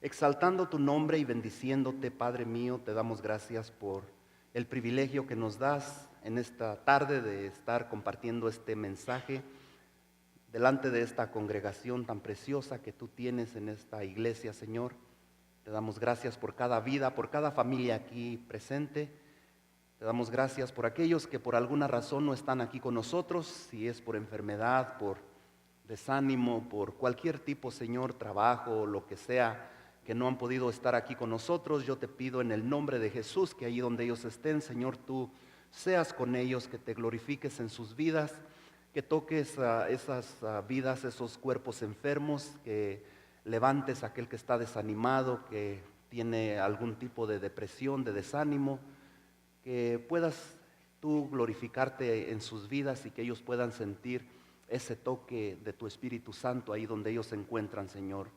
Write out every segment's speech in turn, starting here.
Exaltando tu nombre y bendiciéndote, Padre mío, te damos gracias por el privilegio que nos das en esta tarde de estar compartiendo este mensaje delante de esta congregación tan preciosa que tú tienes en esta iglesia, Señor. Te damos gracias por cada vida, por cada familia aquí presente. Te damos gracias por aquellos que por alguna razón no están aquí con nosotros, si es por enfermedad, por desánimo, por cualquier tipo, Señor, trabajo o lo que sea, que no han podido estar aquí con nosotros. Yo te pido en el nombre de Jesús que allí donde ellos estén, Señor, tú seas con ellos, que te glorifiques en sus vidas, que toques esas vidas, esos cuerpos enfermos, que levantes a aquel que está desanimado, que tiene algún tipo de depresión, de desánimo, que puedas tú glorificarte en sus vidas y que ellos puedan sentir ese toque de tu Espíritu Santo ahí donde ellos se encuentran, Señor.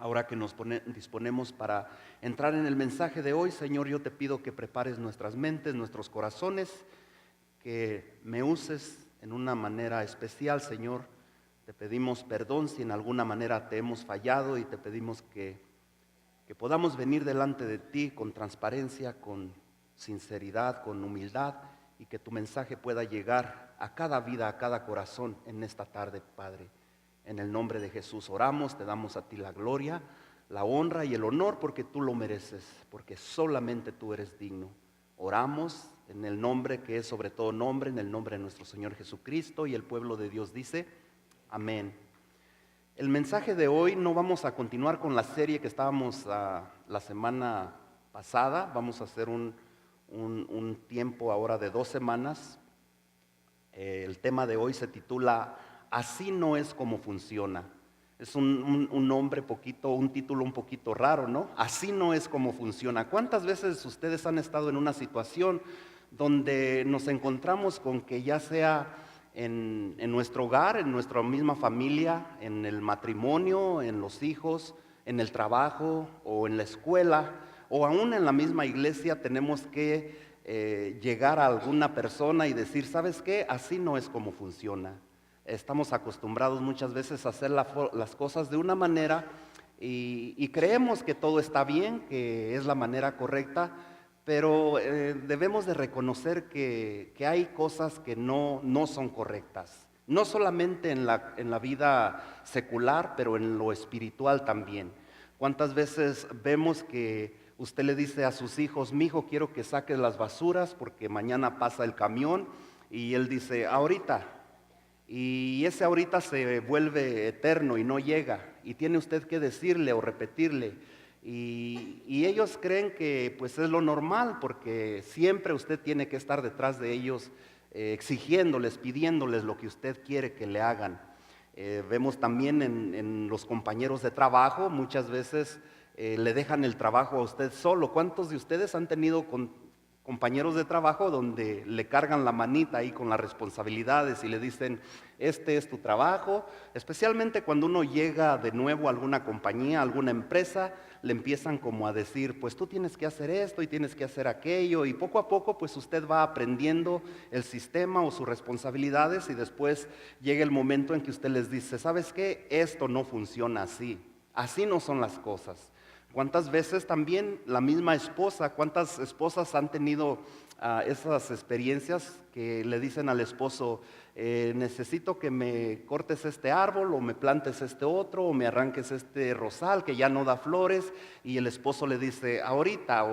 Ahora que nos disponemos para entrar en el mensaje de hoy, Señor, yo te pido que prepares nuestras mentes, nuestros corazones, que me uses en una manera especial, Señor. Te pedimos perdón si en alguna manera te hemos fallado y te pedimos que podamos venir delante de ti con transparencia, con sinceridad, con humildad, y que tu mensaje pueda llegar a cada vida, a cada corazón en esta tarde, Padre. En el nombre de Jesús oramos, te damos a ti la gloria, la honra y el honor, porque tú lo mereces, porque solamente tú eres digno. Oramos en el nombre que es sobre todo nombre, en el nombre de nuestro Señor Jesucristo, y el pueblo de Dios dice, amén. El mensaje de hoy no vamos a continuar con la serie que estábamos la semana pasada. Vamos a hacer un tiempo ahora de 2 semanas. El tema de hoy se titula Así no es como funciona. Es un nombre un título un poquito raro, ¿no? Así no es como funciona. ¿Cuántas veces ustedes han estado en una situación donde nos encontramos con que ya sea en nuestro hogar, en nuestra misma familia, en el matrimonio, en los hijos, en el trabajo o en la escuela, o aún en la misma iglesia, tenemos que llegar a alguna persona y decir, ¿sabes qué? Así no es como funciona. Estamos acostumbrados muchas veces a hacer las cosas de una manera y creemos que todo está bien, que es la manera correcta, pero debemos de reconocer que hay cosas que no son correctas. No solamente en la vida secular, pero en lo espiritual también. ¿Cuántas veces vemos que usted le dice a sus hijos, mi hijo, quiero que saques las basuras porque mañana pasa el camión? Y él dice, ahorita. Y ese ahorita se vuelve eterno y no llega. Y tiene usted que decirle o repetirle. Y ellos creen que pues es lo normal, porque siempre usted tiene que estar detrás de ellos, exigiéndoles, pidiéndoles lo que usted quiere que le hagan. Vemos también en los compañeros de trabajo, muchas veces le dejan el trabajo a usted solo. ¿Cuántos de ustedes han tenido compañeros de trabajo donde le cargan la manita ahí con las responsabilidades y le dicen, este es tu trabajo? Especialmente cuando uno llega de nuevo a alguna compañía, a alguna empresa, le empiezan como a decir, pues tú tienes que hacer esto y tienes que hacer aquello, y poco a poco pues usted va aprendiendo el sistema o sus responsabilidades, y después llega el momento en que usted les dice, ¿sabes qué? Esto no funciona así, así no son las cosas. ¿Cuántas veces también la misma esposa, cuántas esposas han tenido esas experiencias que le dicen al esposo, necesito que me cortes este árbol o me plantes este otro o me arranques este rosal que ya no da flores? Y el esposo le dice ahorita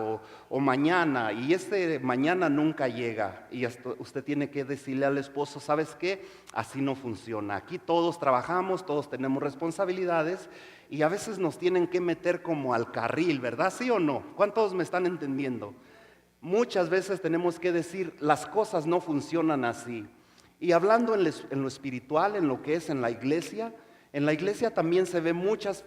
o mañana, y ese mañana nunca llega, y usted tiene que decirle al esposo, ¿sabes qué? Así no funciona. Aquí todos trabajamos, todos tenemos responsabilidades, y a veces nos tienen que meter como al carril, ¿verdad? ¿Sí o no? ¿Cuántos me están entendiendo? Muchas veces tenemos que decir, las cosas no funcionan así. Y hablando en lo espiritual, en lo que es en la iglesia también se ve muchas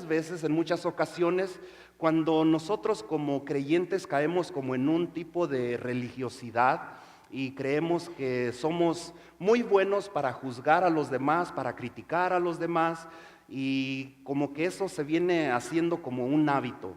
veces, en muchas ocasiones, cuando nosotros como creyentes caemos como en un tipo de religiosidad y creemos que somos muy buenos para juzgar a los demás, para criticar a los demás, y como que eso se viene haciendo como un hábito.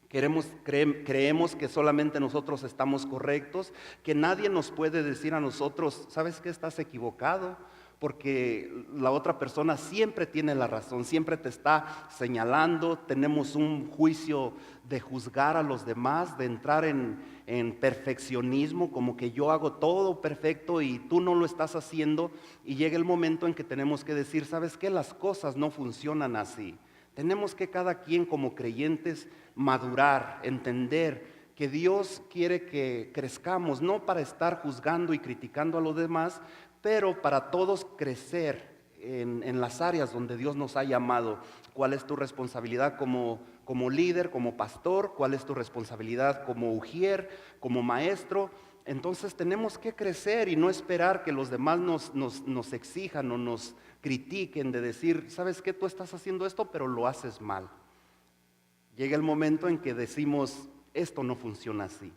Creemos que solamente nosotros estamos correctos, que nadie nos puede decir a nosotros, ¿sabes qué? Estás equivocado, porque la otra persona siempre tiene la razón, siempre te está señalando. Tenemos un juicio de juzgar a los demás, de entrar en perfeccionismo, como que yo hago todo perfecto y tú no lo estás haciendo, y llega el momento en que tenemos que decir, ¿sabes qué? Las cosas no funcionan así. Tenemos que cada quien como creyentes madurar, entender que Dios quiere que crezcamos, no para estar juzgando y criticando a los demás, pero para todos crecer en las áreas donde Dios nos ha llamado. ¿Cuál es tu responsabilidad como líder, como pastor? ¿Cuál es tu responsabilidad como ujier, como maestro? Entonces tenemos que crecer y no esperar que los demás nos exijan o nos critiquen, de decir, ¿sabes qué? Tú estás haciendo esto, pero lo haces mal. Llega el momento en que decimos, esto no funciona así.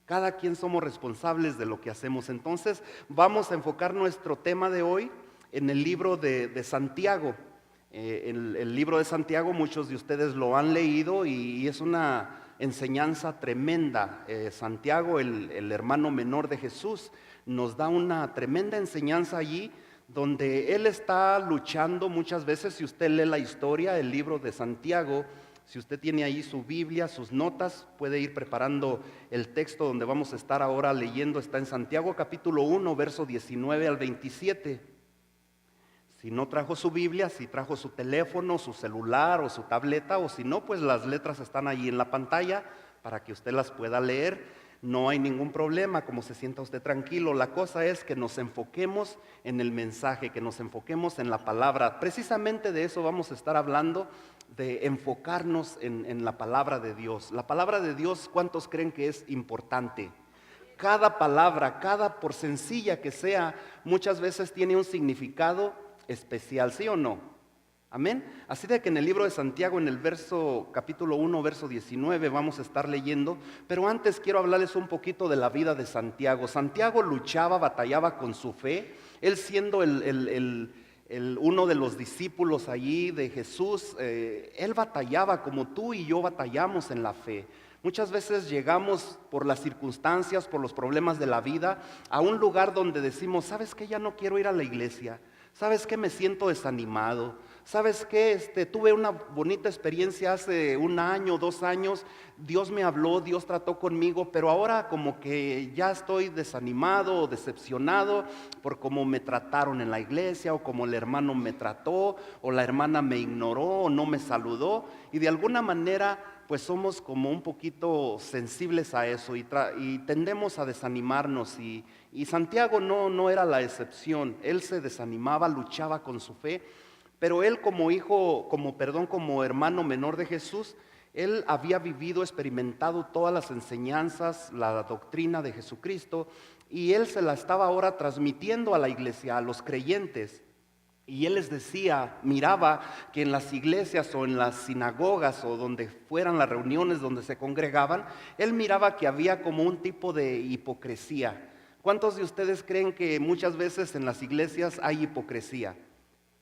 Cada quien somos responsables de lo que hacemos. Entonces vamos a enfocar nuestro tema de hoy en el libro de Santiago. El libro de Santiago, muchos de ustedes lo han leído y es una enseñanza tremenda. Santiago, el hermano menor de Jesús, nos da una tremenda enseñanza allí, donde él está luchando muchas veces. Si usted lee la historia, el libro de Santiago, si usted tiene ahí su Biblia, sus notas, puede ir preparando el texto donde vamos a estar ahora leyendo. Está en Santiago capítulo 1, verso 19 al 27. Si no trajo su Biblia, si trajo su teléfono, su celular o su tableta, o si no, pues las letras están ahí en la pantalla para que usted las pueda leer. No hay ningún problema, como se sienta usted tranquilo. La cosa es que nos enfoquemos en el mensaje, que nos enfoquemos en la palabra. Precisamente de eso vamos a estar hablando, de enfocarnos en la palabra de Dios. La palabra de Dios, ¿cuántos creen que es importante? Cada palabra, por sencilla que sea, muchas veces tiene un significado especial, ¿sí o no? Amén. Así de que en el libro de Santiago, en el capítulo 1, verso 19, vamos a estar leyendo. Pero antes quiero hablarles un poquito de la vida de Santiago. Santiago luchaba, batallaba con su fe. Él siendo uno de los discípulos allí de Jesús, él batallaba como tú y yo batallamos en la fe. Muchas veces llegamos por las circunstancias, por los problemas de la vida, a un lugar donde decimos, ¿sabes qué? Ya no quiero ir a la iglesia. ¿Sabes qué? Me siento desanimado. ¿Sabes qué? Tuve una bonita experiencia hace 1 año, 2 años. Dios me habló, Dios trató conmigo, pero ahora como que ya estoy desanimado o decepcionado por cómo me trataron en la iglesia, o como el hermano me trató, o la hermana me ignoró o no me saludó. Y de alguna manera pues somos como un poquito sensibles a eso y tendemos a desanimarnos, y Santiago no era la excepción. Él se desanimaba, luchaba con su fe, pero él como hermano menor de Jesús, él había vivido, experimentado todas las enseñanzas, la doctrina de Jesucristo, y él se la estaba ahora transmitiendo a la iglesia, a los creyentes. Y él les decía, miraba que en las iglesias o en las sinagogas o donde fueran las reuniones donde se congregaban, él miraba que había como un tipo de hipocresía. ¿Cuántos de ustedes creen que muchas veces en las iglesias hay hipocresía?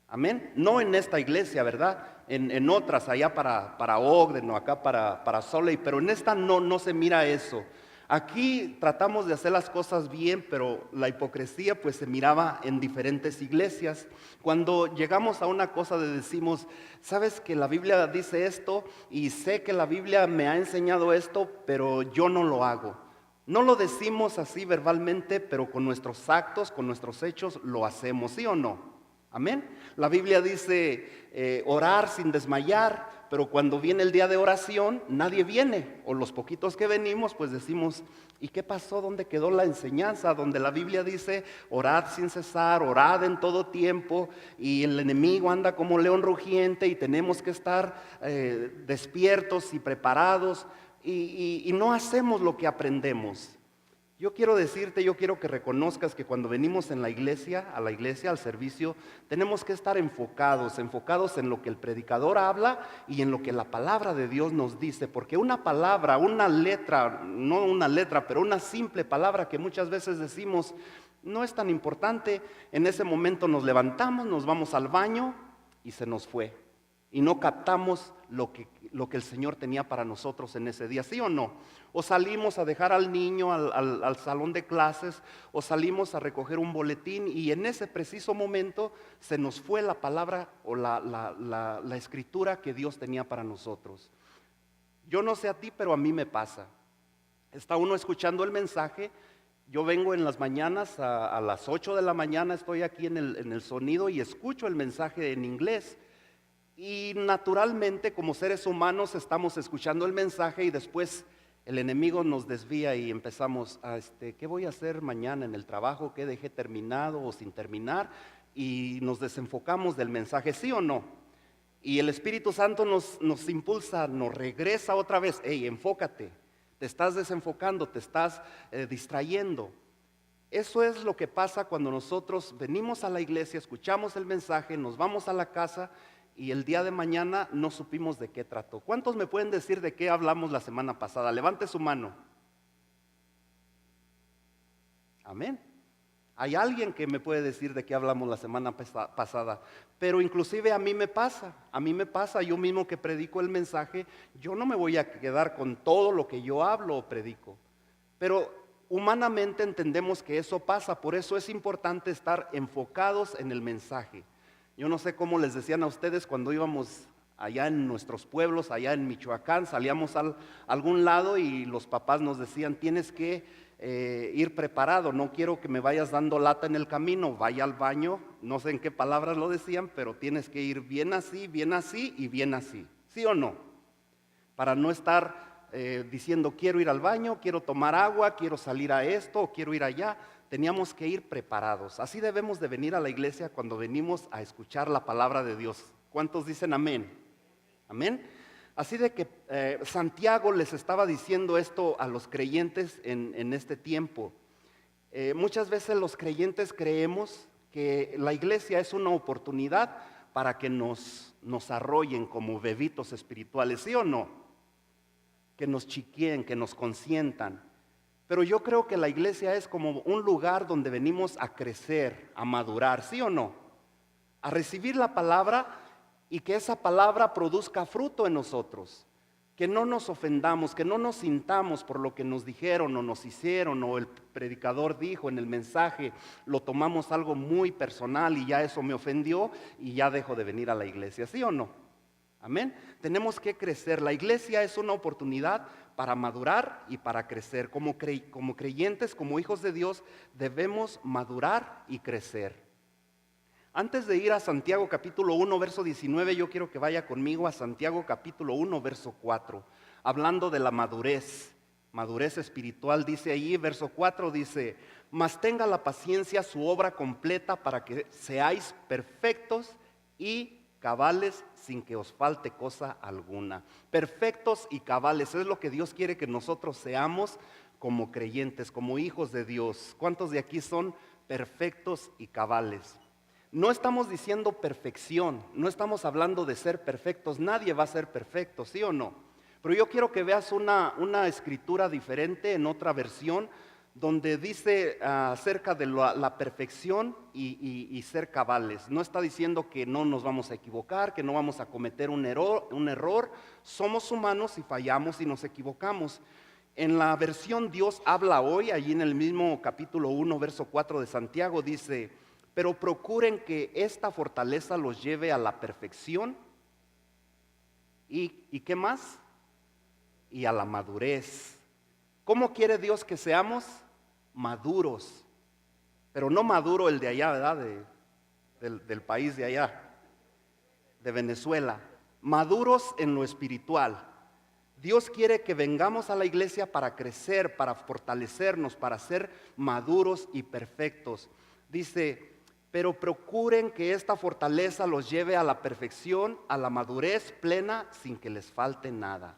Amén. No en esta iglesia, ¿verdad? En otras, allá para Ogden o acá para Soley, pero en esta no se mira eso. Aquí tratamos de hacer las cosas bien, pero la hipocresía pues se miraba en diferentes iglesias. Cuando llegamos a una cosa de decimos, ¿sabes que la Biblia dice esto? Y sé que la Biblia me ha enseñado esto, pero yo no lo hago. No lo decimos así verbalmente, pero con nuestros actos, con nuestros hechos lo hacemos, ¿sí o no? Amén. La Biblia dice orar sin desmayar, pero cuando viene el día de oración nadie viene, o los poquitos que venimos pues decimos, ¿y qué pasó? ¿Dónde quedó la enseñanza? Donde la Biblia dice orad sin cesar, orad en todo tiempo, y el enemigo anda como león rugiente y tenemos que estar despiertos y preparados, y no hacemos lo que aprendemos. Yo quiero decirte, yo quiero que reconozcas que cuando venimos a la iglesia, al servicio, tenemos que estar enfocados en lo que el predicador habla y en lo que la palabra de Dios nos dice, porque una palabra, una letra, no una letra, pero una simple palabra que muchas veces decimos, no es tan importante. En ese momento nos levantamos, nos vamos al baño y se nos fue. y no captamos lo que el Señor tenía para nosotros en ese día, ¿sí o no? O salimos a dejar al niño al salón de clases, o salimos a recoger un boletín y en ese preciso momento se nos fue la palabra o la escritura que Dios tenía para nosotros. Yo no sé a ti, pero a mí me pasa. Está uno escuchando el mensaje. Yo vengo en las mañanas, a las 8 de la mañana estoy aquí en el sonido y escucho el mensaje en inglés. Y naturalmente, como seres humanos, estamos escuchando el mensaje y después el enemigo nos desvía y empezamos a, ¿qué voy a hacer mañana en el trabajo? ¿Qué dejé terminado o sin terminar? Y nos desenfocamos del mensaje, ¿sí o no? Y el Espíritu Santo nos impulsa, nos regresa otra vez. Hey, enfócate, te estás desenfocando, te estás distrayendo. Eso es lo que pasa cuando nosotros venimos a la iglesia, escuchamos el mensaje, nos vamos a la casa y el día de mañana no supimos de qué trató. ¿Cuántos me pueden decir de qué hablamos la semana pasada? Levante su mano. Amén. Hay alguien que me puede decir de qué hablamos la semana pasada, pero inclusive a mí me pasa, yo mismo que predico el mensaje, yo no me voy a quedar con todo lo que yo hablo o predico, pero humanamente entendemos que eso pasa, por eso es importante estar enfocados en el mensaje. Yo no sé cómo les decían a ustedes cuando íbamos allá en nuestros pueblos, allá en Michoacán, salíamos a algún lado y los papás nos decían, tienes que ir preparado, no quiero que me vayas dando lata en el camino, vaya al baño, no sé en qué palabras lo decían, pero tienes que ir bien así y bien así, ¿sí o no? Para no estar diciendo quiero ir al baño, quiero tomar agua, quiero salir a esto o quiero ir allá. Teníamos que ir preparados. Así debemos de venir a la iglesia cuando venimos a escuchar la palabra de Dios. ¿Cuántos dicen amén? Amén. Así de que Santiago les estaba diciendo esto a los creyentes en este tiempo. Muchas veces los creyentes creemos que la iglesia es una oportunidad para que nos arrollen como bebitos espirituales, ¿sí o no? Que nos chiqueen, que nos consientan. Pero yo creo que la iglesia es como un lugar donde venimos a crecer, a madurar, ¿sí o no? A recibir la palabra y que esa palabra produzca fruto en nosotros. Que no nos ofendamos, que no nos sintamos por lo que nos dijeron o nos hicieron o el predicador dijo en el mensaje, lo tomamos algo muy personal y ya eso me ofendió y ya dejo de venir a la iglesia, ¿sí o no? Amén. Tenemos que crecer. La iglesia es una oportunidad para madurar y para crecer. Como creyentes, como hijos de Dios, debemos madurar y crecer. Antes de ir a Santiago capítulo 1, verso 19, yo quiero que vaya conmigo a Santiago capítulo 1, verso 4, hablando de la madurez espiritual. Dice allí, verso 4, dice, mas tenga la paciencia su obra completa para que seáis perfectos y cabales sin que os falte cosa alguna. Perfectos y cabales, es lo que Dios quiere que nosotros seamos como creyentes, como hijos de Dios. ¿Cuántos de aquí son perfectos y cabales? No estamos diciendo perfección, no estamos hablando de ser perfectos, nadie va a ser perfecto, ¿sí o no? Pero yo quiero que veas una escritura diferente en otra versión, donde dice acerca de la perfección y ser cabales. No está diciendo que no nos vamos a equivocar, que no vamos a cometer un error. Somos humanos y fallamos y nos equivocamos. En la versión Dios habla hoy, allí en el mismo capítulo 1, verso 4 de Santiago, dice, pero procuren que esta fortaleza los lleve a la perfección. ¿Y qué más? Y a la madurez. ¿Cómo quiere Dios que seamos? Maduros, pero no maduro el de allá, ¿verdad? Del país de allá, de Venezuela. Maduros en lo espiritual. Dios quiere que vengamos a la iglesia para crecer, para fortalecernos, para ser maduros y perfectos. Dice, pero procuren que esta fortaleza los lleve a la perfección, a la madurez plena, sin que les falte nada.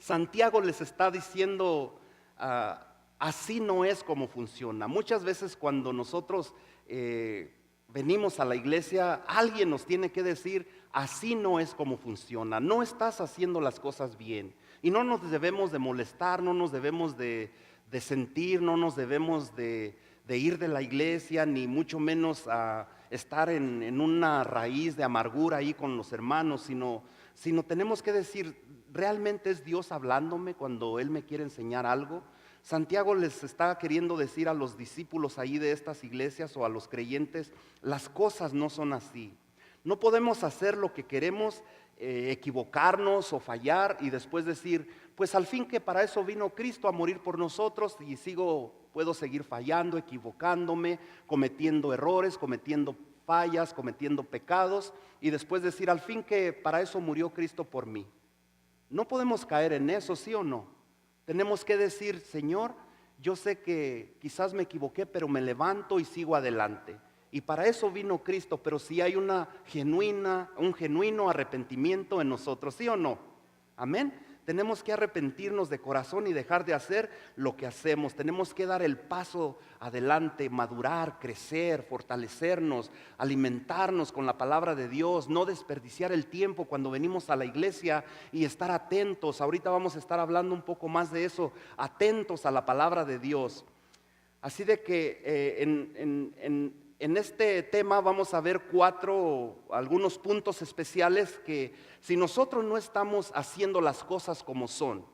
Santiago les está diciendo, así no es como funciona. Muchas veces cuando nosotros venimos a la iglesia, alguien nos tiene que decir, así no es como funciona, no estás haciendo las cosas bien. Y no nos debemos de molestar, no nos debemos de sentir, no nos debemos de ir de la iglesia, ni mucho menos estar en una raíz de amargura ahí con los hermanos, sino tenemos que decir, ¿realmente es Dios hablándome cuando Él me quiere enseñar algo? Santiago les está queriendo decir a los discípulos ahí de estas iglesias o a los creyentes, las cosas no son así. No podemos hacer lo que queremos, equivocarnos o fallar y después decir, pues al fin que para eso vino Cristo a morir por nosotros y puedo seguir fallando, equivocándome, cometiendo errores, cometiendo fallas, cometiendo pecados y después decir al fin que para eso murió Cristo por mí. No podemos caer en eso, ¿sí o no? Tenemos que decir, Señor, yo sé que quizás me equivoqué, pero me levanto y sigo adelante. Y para eso vino Cristo, pero si hay un genuino arrepentimiento en nosotros, ¿sí o no? Amén. Tenemos que arrepentirnos de corazón y dejar de hacer lo que hacemos. Tenemos que dar el paso adelante, madurar, crecer, fortalecernos, alimentarnos con la palabra de Dios, no desperdiciar el tiempo cuando venimos a la iglesia y estar atentos. Ahorita vamos a estar hablando un poco más de eso, atentos a la palabra de Dios. Así de que en este tema vamos a ver algunos puntos especiales que si nosotros no estamos haciendo las cosas como son,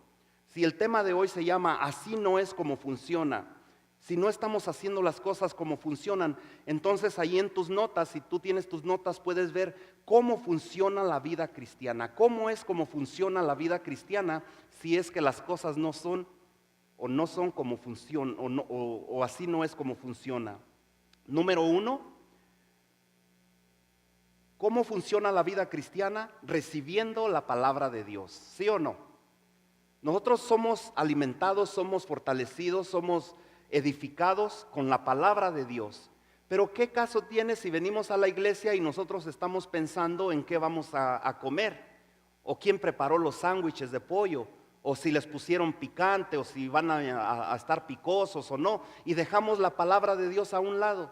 si el tema de hoy se llama así no es como funciona, si no estamos haciendo las cosas como funcionan, entonces ahí en tus notas, si tú tienes tus notas, puedes ver cómo funciona la vida cristiana, cómo es como funciona la vida cristiana si es que las cosas no son o no son como funcionan o así no es como funciona. Número 1, ¿cómo funciona la vida cristiana? Recibiendo la palabra de Dios, ¿sí o no? Nosotros somos alimentados, somos fortalecidos, somos edificados con la palabra de Dios. Pero ¿qué caso tiene si venimos a la iglesia y nosotros estamos pensando en qué vamos a comer? ¿O quién preparó los sándwiches de pollo? ¿O si les pusieron picante? ¿O si van a estar picosos o no? Y dejamos la palabra de Dios a un lado.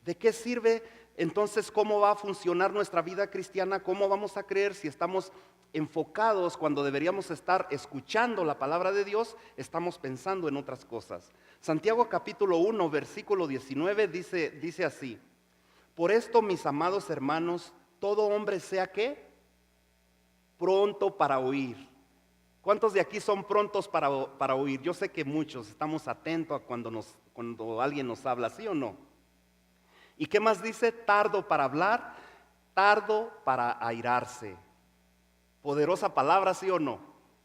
¿De qué sirve entonces cómo va a funcionar nuestra vida cristiana? ¿Cómo vamos a creer si estamos enfocados cuando deberíamos estar escuchando la palabra de Dios? Estamos pensando en otras cosas. Santiago capítulo 1, versículo 19 dice así: por esto, mis amados hermanos, todo hombre sea ¿qué? Pronto para oír. ¿Cuántos de aquí son prontos para oír? Yo sé que muchos estamos atentos a cuando alguien nos habla, ¿sí o no? ¿Y qué más dice? Tardo para hablar, tardo para airarse. Poderosa palabra, ¿sí o no?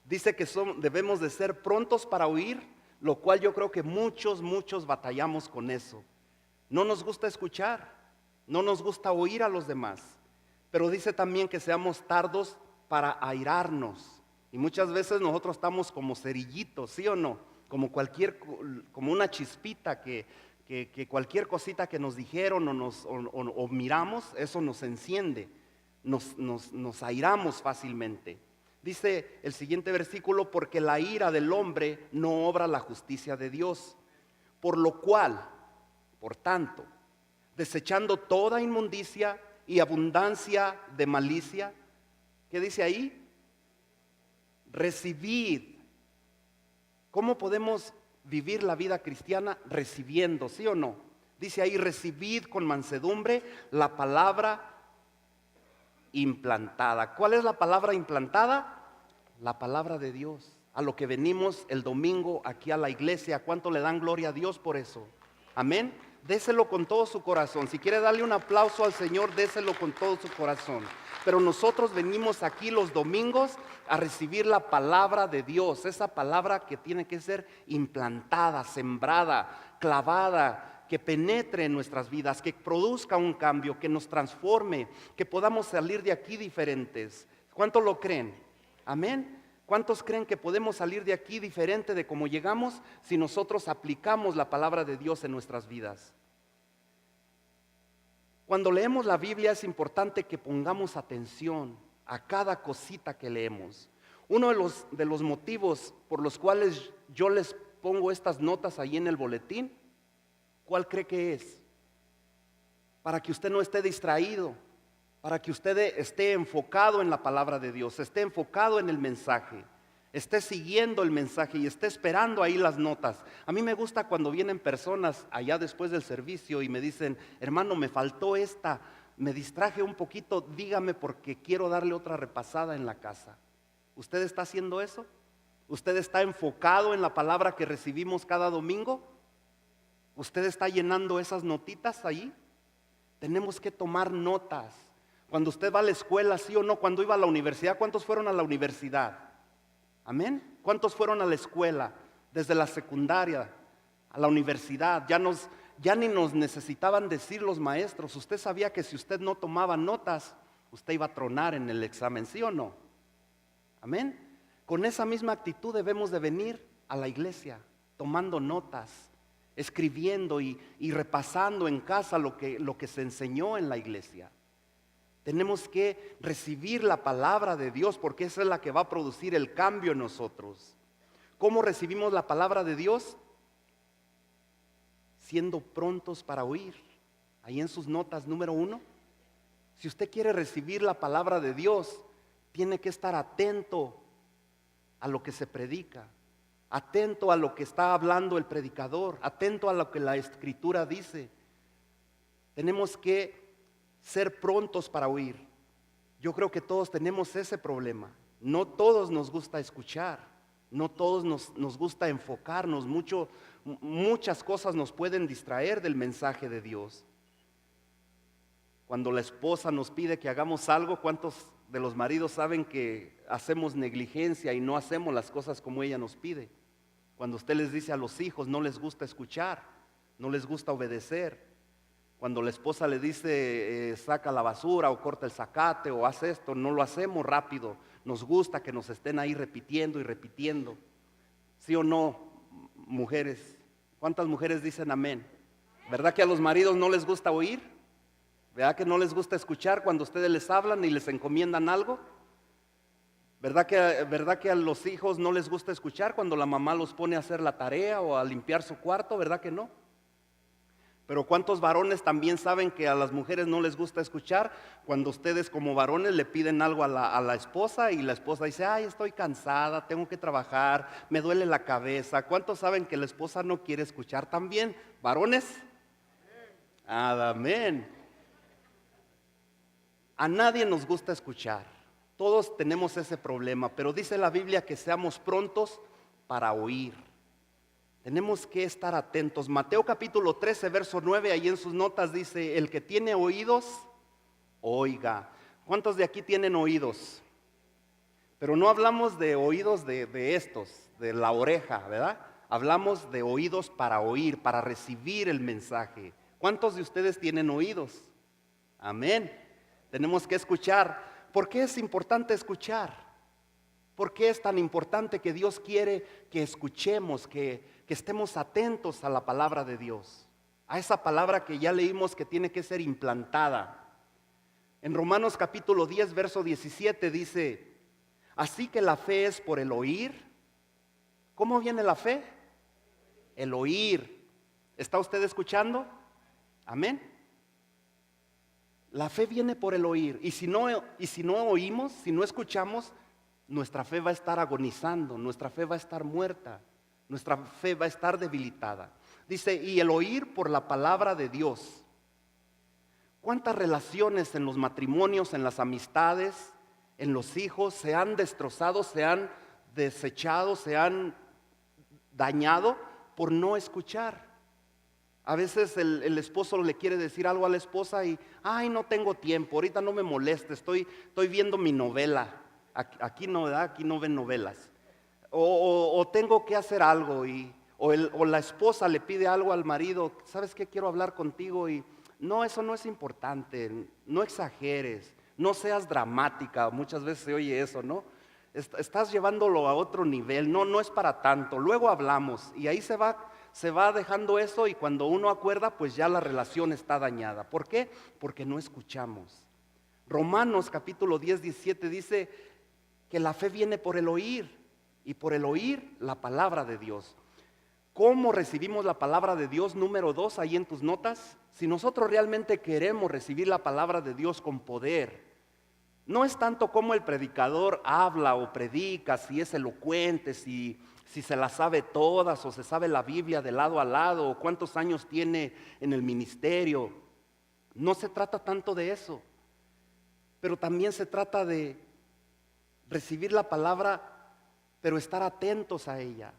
Dice que debemos de ser prontos para oír, lo cual yo creo que muchos batallamos con eso. No nos gusta escuchar, no nos gusta oír a los demás, pero dice también que seamos tardos para airarnos. Y muchas veces nosotros estamos como cerillitos, ¿sí o no? Como una chispita que cualquier cosita que nos dijeron o miramos, eso nos enciende, nos airamos fácilmente. Dice el siguiente versículo: porque la ira del hombre no obra la justicia de Dios, por lo cual, por tanto, desechando toda inmundicia y abundancia de malicia, ¿qué dice ahí? Recibid. ¿Cómo podemos vivir la vida cristiana? Recibiendo, ¿sí o no? Dice ahí: recibid con mansedumbre la palabra implantada. ¿Cuál es la palabra implantada? La palabra de Dios. A lo que venimos el domingo aquí a la iglesia. ¿Cuánto le dan gloria a Dios por eso? Amén. Déselo con todo su corazón. Si quiere darle un aplauso al Señor, déselo con todo su corazón. Pero nosotros venimos aquí los domingos a recibir la palabra de Dios. Esa palabra que tiene que ser implantada, sembrada, clavada, que penetre en nuestras vidas, que produzca un cambio, que nos transforme, que podamos salir de aquí diferentes. ¿Cuántos lo creen? Amén. ¿Cuántos creen que podemos salir de aquí diferente de cómo llegamos si nosotros aplicamos la palabra de Dios en nuestras vidas? Cuando leemos la Biblia es importante que pongamos atención a cada cosita que leemos. Uno de los motivos por los cuales yo les pongo estas notas ahí en el boletín, ¿cuál cree que es? Para que usted no esté distraído, para que usted esté enfocado en la palabra de Dios, esté enfocado en el mensaje. esté siguiendo el mensaje y esté esperando ahí las notas. A mí me gusta cuando vienen personas allá después del servicio y me dicen, hermano, me faltó esta, me distraje un poquito, dígame porque quiero darle otra repasada en la casa. ¿Usted está haciendo eso? ¿Usted está enfocado en la palabra que recibimos cada domingo? ¿Usted está llenando esas notitas ahí? Tenemos que tomar notas. Cuando usted va a la escuela, sí o no, cuando iba a la universidad, ¿cuántos fueron a la universidad? Amén. ¿Cuántos fueron a la escuela? Desde la secundaria a la universidad. Ya ni nos necesitaban decir los maestros. Usted sabía que si usted no tomaba notas, usted iba a tronar en el examen, ¿sí o no? Amén. Con esa misma actitud debemos de venir a la iglesia, tomando notas, escribiendo y repasando en casa lo que se enseñó en la iglesia. Tenemos que recibir la palabra de Dios porque esa es la que va a producir el cambio en nosotros. ¿Cómo recibimos la palabra de Dios? Siendo prontos para oír. Ahí en sus notas, número 1. Si usted quiere recibir la palabra de Dios, tiene que estar atento a lo que se predica, atento a lo que está hablando el predicador, atento a lo que la Escritura dice. Tenemos que ser prontos para oír. Yo creo que todos tenemos ese problema. No todos nos gusta escuchar, no todos nos gusta enfocarnos. Muchas cosas nos pueden distraer del mensaje de Dios. Cuando la esposa nos pide que hagamos algo, ¿cuántos de los maridos saben que hacemos negligencia y no hacemos las cosas como ella nos pide? Cuando usted les dice a los hijos, no les gusta escuchar, no les gusta obedecer. Cuando la esposa le dice, saca la basura o corta el zacate o haz esto, no lo hacemos rápido. Nos gusta que nos estén ahí repitiendo y repitiendo. ¿Sí o no, mujeres? ¿Cuántas mujeres dicen amén? ¿Verdad que a los maridos no les gusta oír? ¿Verdad que no les gusta escuchar cuando ustedes les hablan y les encomiendan algo? ¿Verdad que a los hijos no les gusta escuchar cuando la mamá los pone a hacer la tarea o a limpiar su cuarto? ¿Verdad que no? Pero ¿cuántos varones también saben que a las mujeres no les gusta escuchar cuando ustedes como varones le piden algo a la esposa y la esposa dice, ay, estoy cansada, tengo que trabajar, me duele la cabeza? ¿Cuántos saben que la esposa no quiere escuchar también? ¿Varones? Amén. A nadie nos gusta escuchar, todos tenemos ese problema, pero dice la Biblia que seamos prontos para oír. Tenemos que estar atentos. Mateo capítulo 13, verso 9, ahí en sus notas dice, el que tiene oídos, oiga. ¿Cuántos de aquí tienen oídos? Pero no hablamos de oídos de estos, de la oreja, ¿verdad? Hablamos de oídos para oír, para recibir el mensaje. ¿Cuántos de ustedes tienen oídos? Amén. Tenemos que escuchar. ¿Por qué es importante escuchar? ¿Por qué es tan importante que Dios quiere que escuchemos, que estemos atentos a la palabra de Dios? A esa palabra que ya leímos que tiene que ser implantada. En Romanos capítulo 10, verso 17 dice, así que la fe es por el oír. ¿Cómo viene la fe? El oír. ¿Está usted escuchando? Amén. La fe viene por el oír. Y si no oímos, si no escuchamos, nuestra fe va a estar agonizando, nuestra fe va a estar muerta, nuestra fe va a estar debilitada. Dice, y el oír por la palabra de Dios. ¿Cuántas relaciones en los matrimonios, en las amistades, en los hijos se han destrozado, se han desechado, se han dañado por no escuchar? A veces el esposo le quiere decir algo a la esposa y, ay, no tengo tiempo, ahorita no me moleste, estoy viendo mi novela. Aquí no, ¿verdad? Aquí no ven novelas. O tengo que hacer algo o la esposa le pide algo al marido, ¿sabes qué? Quiero hablar contigo y no, eso no es importante, no exageres, no seas dramática. Muchas veces se oye eso, ¿no? Estás llevándolo a otro nivel, no es para tanto, luego hablamos y ahí se va dejando eso y cuando uno acuerda pues ya la relación está dañada. ¿Por qué? Porque no escuchamos. Romanos capítulo 10, 17 dice que la fe viene por el oír y por el oír la palabra de Dios. ¿Cómo recibimos la palabra de Dios? Número 2, ahí en tus notas. Si nosotros realmente queremos recibir la palabra de Dios con poder, No es tanto cómo el predicador habla o predica, si es elocuente, si se la sabe todas o se sabe la Biblia de lado a lado, o cuántos años tiene en el ministerio. No se trata tanto de eso, pero también se trata de recibir la palabra, pero estar atentos a ella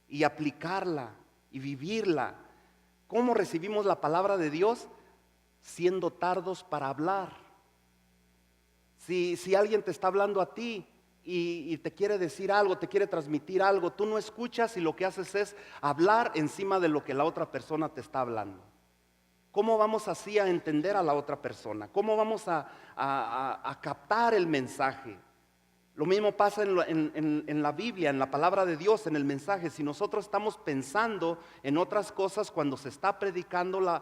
y aplicarla y vivirla. ¿Cómo recibimos la palabra de Dios? Siendo tardos para hablar. Si alguien te está hablando a ti y te quiere decir algo, te quiere transmitir algo, tú no escuchas y lo que haces es hablar encima de lo que la otra persona te está hablando. ¿Cómo vamos así a entender a la otra persona? ¿Cómo vamos a captar el mensaje? Lo mismo pasa en la Biblia, en la palabra de Dios, en el mensaje. Si nosotros estamos pensando en otras cosas cuando se está predicando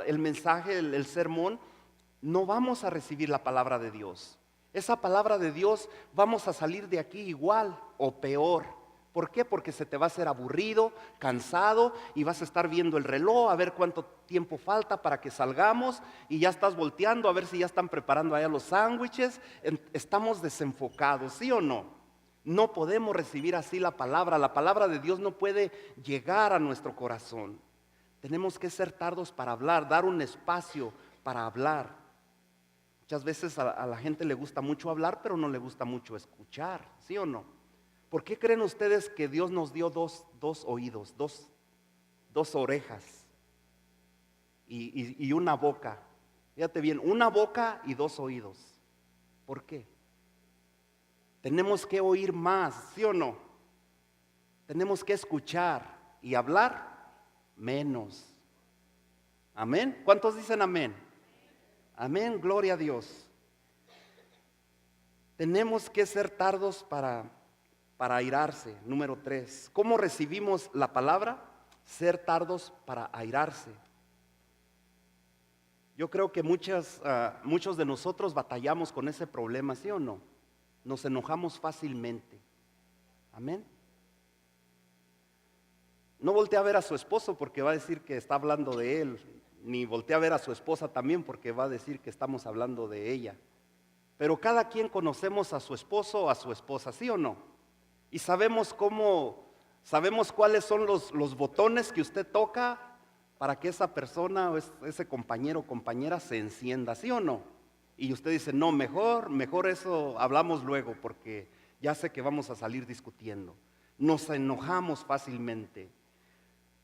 el mensaje, el sermón, no vamos a recibir la palabra de Dios. Esa palabra de Dios vamos a salir de aquí igual o peor. ¿Por qué? Porque se te va a hacer aburrido, cansado y vas a estar viendo el reloj a ver cuánto tiempo falta para que salgamos y ya estás volteando a ver si ya están preparando allá los sándwiches. Estamos desenfocados, ¿sí o no? No podemos recibir así la palabra de Dios no puede llegar a nuestro corazón. Tenemos que ser tardos para hablar, dar un espacio para hablar. Muchas veces a la gente le gusta mucho hablar, pero no le gusta mucho escuchar, ¿sí o no? ¿Por qué creen ustedes que Dios nos dio dos oídos, dos orejas y una boca? Fíjate bien, una boca y dos oídos. ¿Por qué? Tenemos que oír más, ¿sí o no? Tenemos que escuchar y hablar menos. ¿Amén? ¿Cuántos dicen amén? Amén, gloria a Dios. Tenemos que ser tardos para airarse. Número 3. ¿Cómo recibimos la palabra? Ser tardos para airarse. Yo creo que muchos de nosotros batallamos con ese problema, ¿sí o no? Nos enojamos fácilmente. Amén. No voltea a ver a su esposo porque va a decir que está hablando de él, ni voltea a ver a su esposa también porque va a decir que estamos hablando de ella. Pero cada quien conocemos a su esposo o a su esposa, ¿sí o no? Y sabemos cuáles son los botones que usted toca para que esa persona o ese compañero o compañera se encienda, ¿sí o no? Y usted dice, no, mejor eso hablamos luego porque ya sé que vamos a salir discutiendo. Nos enojamos fácilmente.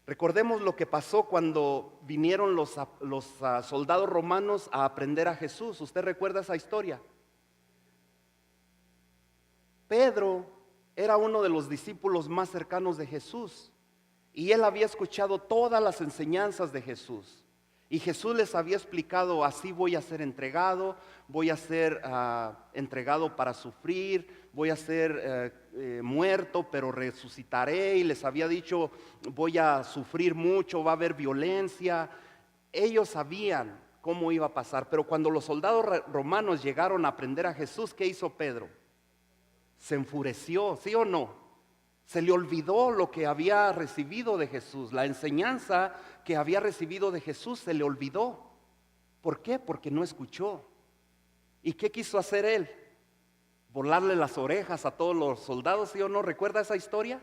Recordemos lo que pasó cuando vinieron los soldados romanos a aprender a Jesús. ¿Usted recuerda esa historia? Pedro era uno de los discípulos más cercanos de Jesús y él había escuchado todas las enseñanzas de Jesús. Y Jesús les había explicado, así voy a ser entregado, voy a ser entregado para sufrir, voy a ser muerto, pero resucitaré. Y les había dicho, voy a sufrir mucho, va a haber violencia. Ellos sabían cómo iba a pasar, pero cuando los soldados romanos llegaron a aprender a Jesús, ¿qué hizo Pedro? Se enfureció, ¿sí o no? Se le olvidó lo que había recibido de Jesús, la enseñanza que había recibido de Jesús se le olvidó. ¿Por qué? Porque no escuchó. ¿Y qué quiso hacer él? Volarle las orejas a todos los soldados, ¿sí o no? ¿Recuerda esa historia?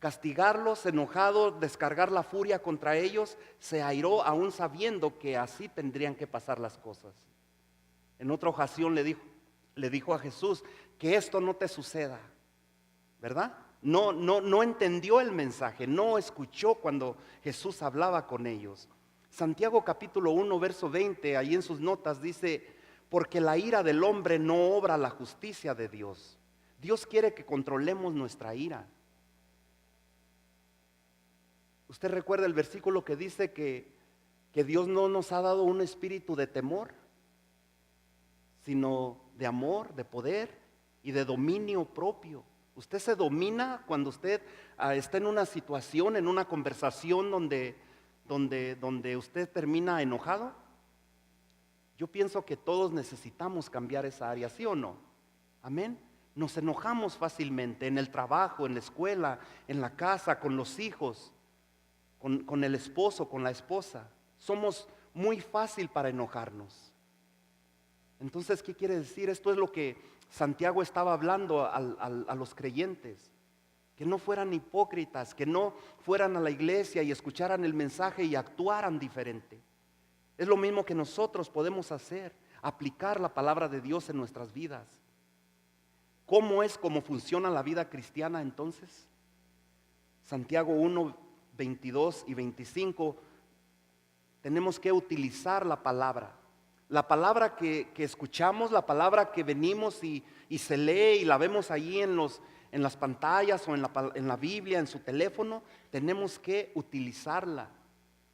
Castigarlos, enojado, descargar la furia contra ellos, se airó aún sabiendo que así tendrían que pasar las cosas. En otra ocasión le dijo a Jesús que esto no te suceda, ¿verdad? No entendió el mensaje, no escuchó cuando Jesús hablaba con ellos. Santiago capítulo 1 verso 20, ahí en sus notas dice, porque la ira del hombre no obra la justicia de Dios. Dios quiere que controlemos nuestra ira. ¿Usted recuerda el versículo que dice que Dios no nos ha dado un espíritu de temor, sino de amor, de poder y de dominio propio? Usted se domina cuando usted está en una situación, en una conversación donde usted termina enojado. Yo pienso que todos necesitamos cambiar esa área, ¿sí o no? Amén. Nos enojamos fácilmente en el trabajo, en la escuela, en la casa, con los hijos, con el esposo, con la esposa. Somos muy fácil para enojarnos. Entonces, ¿qué quiere decir? Esto es lo que Santiago estaba hablando a los creyentes. Que no fueran hipócritas, que no fueran a la iglesia y escucharan el mensaje y actuaran diferente. Es lo mismo que nosotros podemos hacer, aplicar la palabra de Dios en nuestras vidas. ¿Cómo funciona la vida cristiana entonces? Santiago 1, 22 y 25, tenemos que utilizar la palabra. La palabra que escuchamos, la palabra que venimos y se lee y la vemos ahí en las pantallas o en la Biblia, en su teléfono, tenemos que utilizarla.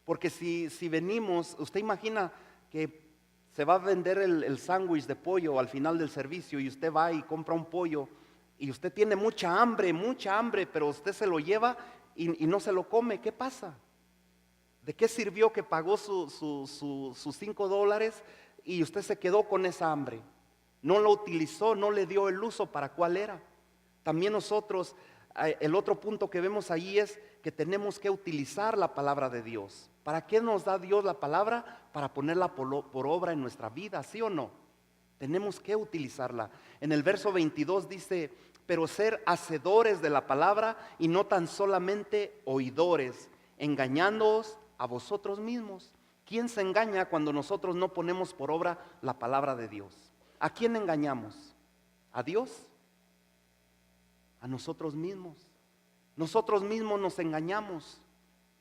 Porque si venimos, usted imagina que se va a vender el sándwich de pollo al final del servicio y usted va y compra un pollo y usted tiene mucha hambre, pero usted se lo lleva y no se lo come. ¿Qué pasa? ¿De qué sirvió que pagó sus $5 y usted se quedó con esa hambre? No lo utilizó, no le dio el uso para cuál era. También nosotros, el otro punto que vemos ahí es que tenemos que utilizar la palabra de Dios. ¿Para qué nos da Dios la palabra? Para ponerla por obra en nuestra vida, ¿sí o no? Tenemos que utilizarla. En el verso 22 dice, pero ser hacedores de la palabra y no tan solamente oidores, engañándoos a vosotros mismos. ¿Quién se engaña cuando nosotros no ponemos por obra la palabra de Dios? ¿A quién engañamos? ¿A Dios? A nosotros mismos. Nosotros mismos nos engañamos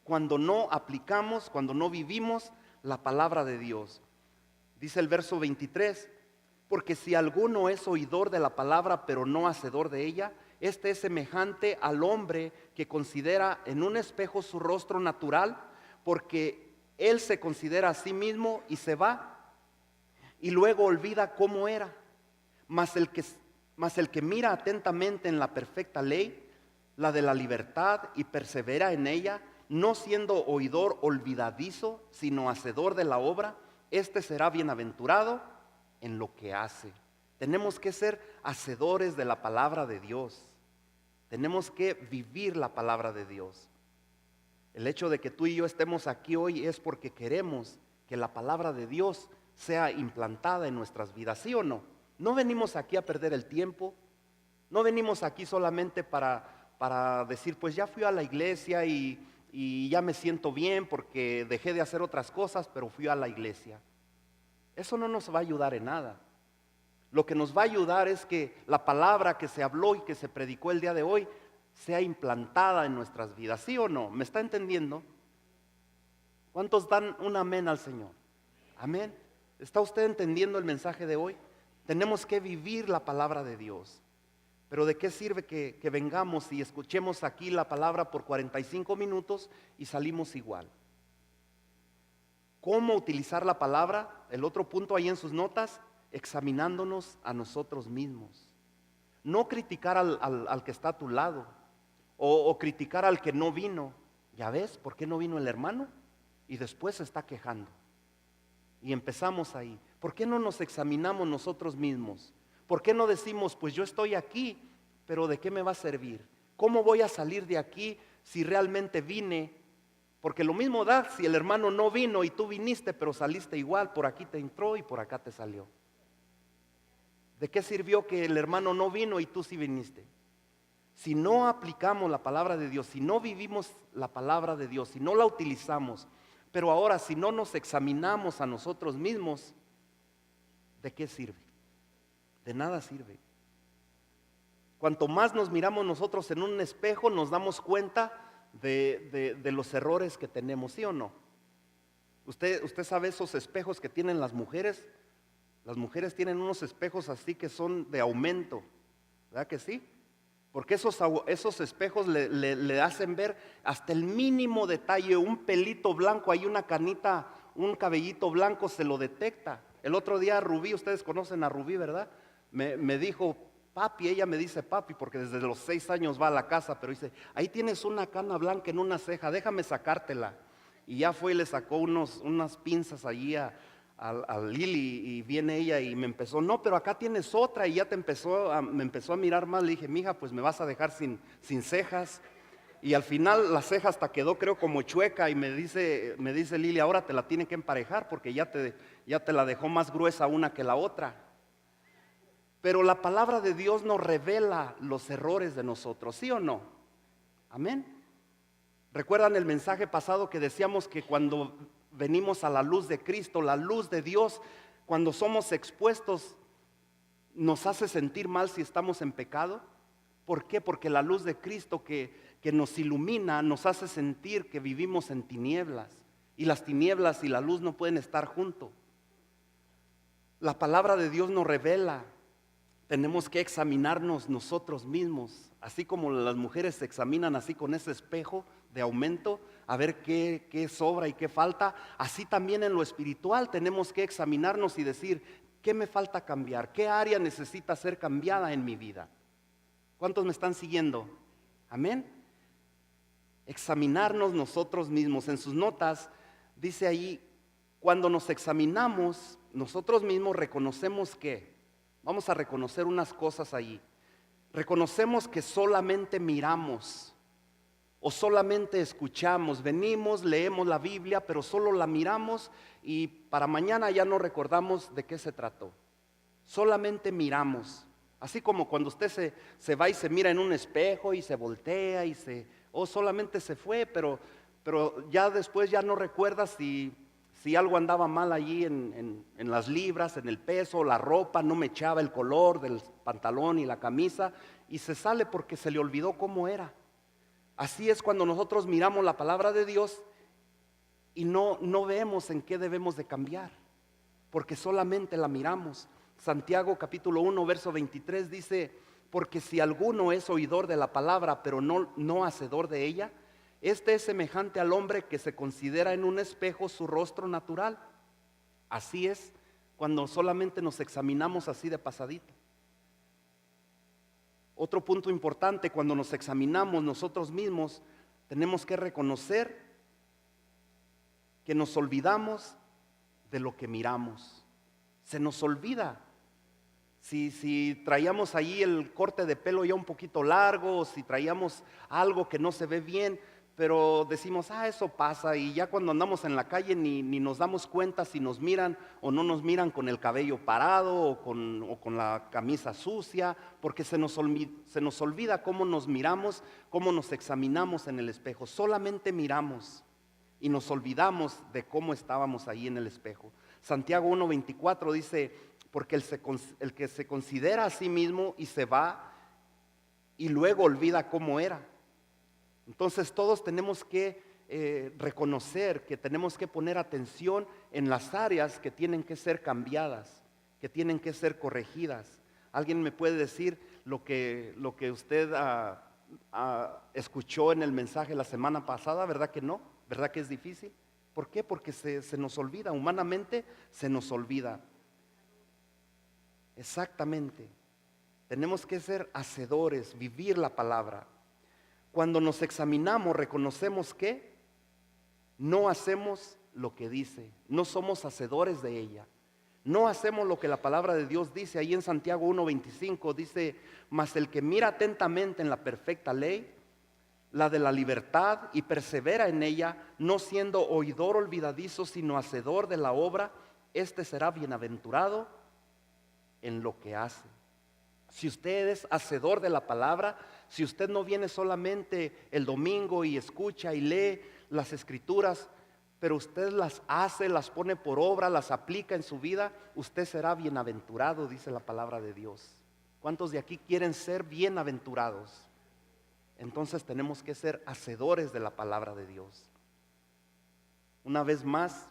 cuando no aplicamos, cuando no vivimos la palabra de Dios. Dice el verso 23, porque si alguno es oidor de la palabra pero no hacedor de ella, este es semejante al hombre que considera en un espejo su rostro natural, porque él se considera a sí mismo y se va y luego olvida cómo era. Mas el que mira atentamente en la perfecta ley, la de la libertad, y persevera en ella, no siendo oidor olvidadizo, sino hacedor de la obra, este será bienaventurado en lo que hace. Tenemos que ser hacedores de la palabra de Dios. Tenemos que vivir la palabra de Dios. El hecho de que tú y yo estemos aquí hoy es porque queremos que la palabra de Dios sea implantada en nuestras vidas, ¿sí o no? No venimos aquí a perder el tiempo, no venimos aquí solamente para decir, pues ya fui a la iglesia y ya me siento bien porque dejé de hacer otras cosas, pero fui a la iglesia. Eso no nos va a ayudar en nada. Lo que nos va a ayudar es que la palabra que se habló y que se predicó el día de hoy sea implantada en nuestras vidas, ¿sí o no? ¿Me está entendiendo? ¿Cuántos dan un amén al Señor? Amén. ¿Está usted entendiendo el mensaje de hoy? Tenemos que vivir la palabra de Dios. Pero ¿de qué sirve que vengamos y escuchemos aquí la palabra por 45 minutos y salimos igual? ¿Cómo utilizar la palabra? El otro punto ahí en sus notas, examinándonos a nosotros mismos. No criticar al que está a tu lado o criticar al que no vino. ¿Ya ves por qué no vino el hermano? Y después se está quejando. Y empezamos ahí. ¿Por qué no nos examinamos nosotros mismos? ¿Por qué no decimos, pues yo estoy aquí, pero ¿de qué me va a servir? ¿Cómo voy a salir de aquí si realmente vine? Porque lo mismo da si el hermano no vino y tú viniste, pero saliste igual, por aquí te entró y por acá te salió. ¿De qué sirvió que el hermano no vino y tú sí viniste? Si no aplicamos la palabra de Dios, si no vivimos la palabra de Dios, si no la utilizamos, pero ahora si no nos examinamos a nosotros mismos, ¿de qué sirve? De nada sirve. Cuanto más nos miramos nosotros en un espejo, nos damos cuenta de los errores que tenemos, ¿sí o no? Usted sabe esos espejos que tienen las mujeres. Las mujeres tienen unos espejos así que son de aumento, ¿verdad que sí? Porque esos espejos le hacen ver hasta el mínimo detalle, un pelito blanco, hay una canita, un cabellito blanco, se lo detecta. El otro día Rubí, ustedes conocen a Rubí, ¿verdad? Me dijo, papi, ella me dice papi, porque desde los 6 años va a la casa, pero dice, ahí tienes una cana blanca en una ceja, déjame sacártela. Y ya fue y le sacó unas pinzas allí a Lili, y viene ella y me empezó, no, pero acá tienes otra, y ya me empezó a mirar más. Le dije, mija, pues me vas a dejar sin cejas. Y al final la ceja hasta quedó, creo, como chueca, y me dice Lili, ahora te la tiene que emparejar porque ya te la dejó más gruesa una que la otra. Pero la palabra de Dios nos revela los errores de nosotros, ¿sí o no? Amén. ¿Recuerdan el mensaje pasado que decíamos que cuando venimos a la luz de Cristo, la luz de Dios, cuando somos expuestos, nos hace sentir mal si estamos en pecado? ¿Por qué? Porque la luz de Cristo que nos ilumina nos hace sentir que vivimos en tinieblas, y las tinieblas y la luz no pueden estar juntos. La palabra de Dios nos revela. Tenemos que examinarnos nosotros mismos, así como las mujeres se examinan así con ese espejo de aumento, a ver qué sobra y qué falta. Así también en lo espiritual tenemos que examinarnos y decir, ¿qué me falta cambiar? ¿Qué área necesita ser cambiada en mi vida? ¿Cuántos me están siguiendo? Amén. Examinarnos nosotros mismos. En sus notas dice ahí, cuando nos examinamos nosotros mismos reconocemos que, vamos a reconocer unas cosas allí. Reconocemos que solamente miramos o solamente escuchamos. Venimos, leemos la Biblia, pero solo la miramos y para mañana ya no recordamos de qué se trató. Solamente miramos. Así como cuando usted se va y se mira en un espejo y se voltea y solamente se fue, pero ya después ya no recuerda si algo andaba mal allí en las libras, en el peso, la ropa, no me echaba el color del pantalón y la camisa, y se sale porque se le olvidó cómo era. Así es cuando nosotros miramos la palabra de Dios y no vemos en qué debemos de cambiar, porque solamente la miramos. Santiago capítulo 1 verso 23 dice, porque si alguno es oidor de la palabra, pero no hacedor de ella, este es semejante al hombre que se considera en un espejo su rostro natural. Así es cuando solamente nos examinamos así de pasadito. Otro punto importante, cuando nos examinamos nosotros mismos, tenemos que reconocer que nos olvidamos de lo que miramos. Se nos olvida. Si traíamos ahí el corte de pelo ya un poquito largo, o si traíamos algo que no se ve bien, pero decimos, eso pasa, y ya cuando andamos en la calle ni nos damos cuenta si nos miran o no nos miran con el cabello parado o con la camisa sucia, porque se nos olvida cómo nos miramos, cómo nos examinamos en el espejo. Solamente miramos y nos olvidamos de cómo estábamos ahí en el espejo. Santiago 1:24 dice, porque el que se considera a sí mismo y se va y luego olvida cómo era. Entonces todos tenemos que reconocer que tenemos que poner atención en las áreas que tienen que ser cambiadas, que tienen que ser corregidas. ¿Alguien me puede decir lo que usted escuchó en el mensaje la semana pasada? ¿Verdad que no? ¿Verdad que es difícil? ¿Por qué? Porque se nos olvida, humanamente se nos olvida. Exactamente. Tenemos que ser hacedores, vivir la palabra. Cuando nos examinamos, reconocemos que no hacemos lo que dice, no somos hacedores de ella, no hacemos lo que la palabra de Dios dice. Ahí en Santiago 1:25 dice, mas el que mira atentamente en la perfecta ley, la de la libertad, y persevera en ella, no siendo oidor olvidadizo, sino hacedor de la obra, este será bienaventurado en lo que hace. Si usted es hacedor de la palabra, si usted no viene solamente el domingo y escucha y lee las escrituras, pero usted las hace, las pone por obra, las aplica en su vida, usted será bienaventurado, dice la palabra de Dios. ¿Cuántos de aquí quieren ser bienaventurados? Entonces tenemos que ser hacedores de la palabra de Dios. Una vez más,